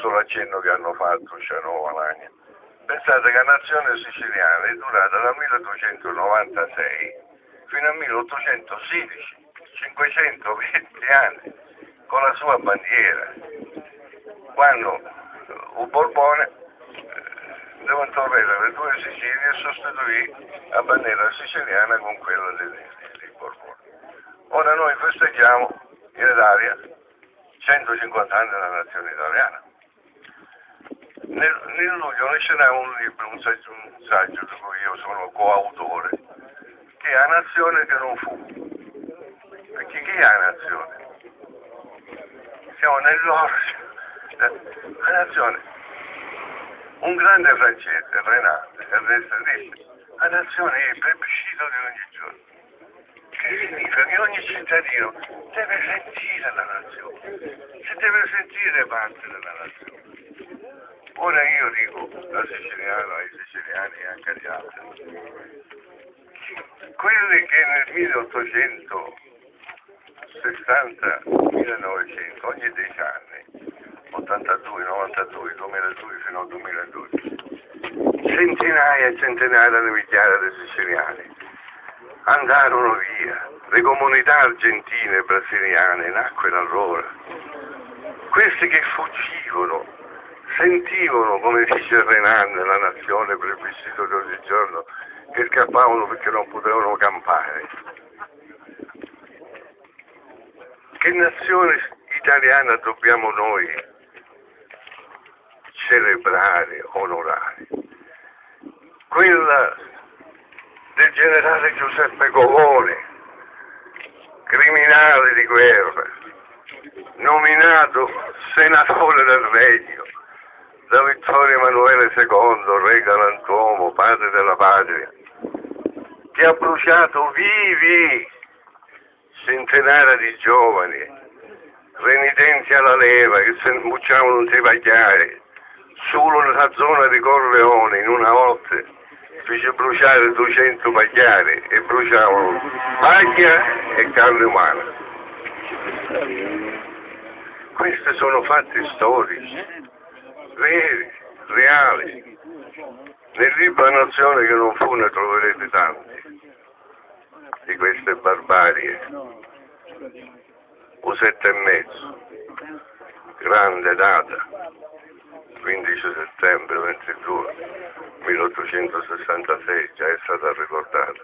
giusto l'accenno che hanno fatto Cianova, Lagna. Pensate che la nazione siciliana è durata dal 1296 fino al 1816, 520 anni, con la sua bandiera. Quando un Borbone devono tornare le due Sicilie e sostituì la bandiera siciliana con quella dei Borbone. Ora noi festeggiamo in Italia 150 anni della nazione italiana. Nel luglio nascerà un libro, un saggio di cui io sono coautore, che è La nazione che non fu. Perché chi è la nazione? Siamo nell'origine. La nazione, un grande francese, Renate, disse, la nazione è il plebiscito di ogni giorno. Che significa che ogni cittadino deve sentire la nazione, si deve sentire parte della nazione. Ora io dico da siciliano ai siciliani e anche agli altri, quelli che nel 1860-1900, ogni 10 anni, 82, 92, 2002 fino al 2012, centinaia e centinaia di migliaia di siciliani andarono via, le comunità argentine e brasiliane nacquero allora. Questi che fuggivano sentivano, come dice Renan, la nazione plebiscito di ogni giorno, che scappavano perché non potevano campare. Che nazione italiana dobbiamo noi celebrare, onorare? Quella del generale Giuseppe Govone, criminale di guerra, nominato senatore del Regno da Vittorio Emanuele II, re galantuomo, padre della patria, che ha bruciato vivi centinaia di giovani renitenti alla leva che si imbucciavano un tevagliare solo nella zona di Corleone. In una volta fece bruciare 200 pagliari e bruciavano paglia e carne umana. Questi sono fatti storici, veri, reali. Nel libro La nazione che non fu ne troverete tanti di queste barbarie. O 7,5, grande data, 15 settembre 22 1866, già è stata ricordata.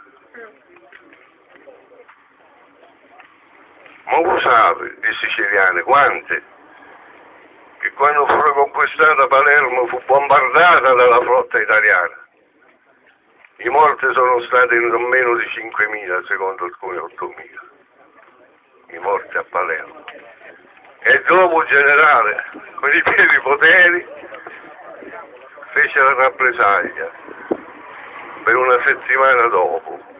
Ma voi sapete, i siciliani, quante? Che quando fu riconquistata Palermo fu bombardata dalla flotta italiana. I morti sono stati non meno di 5.000, secondo alcuni 8.000. I morti a Palermo. E dopo il generale, con i pieni poteri, fece la rappresaglia per una settimana dopo.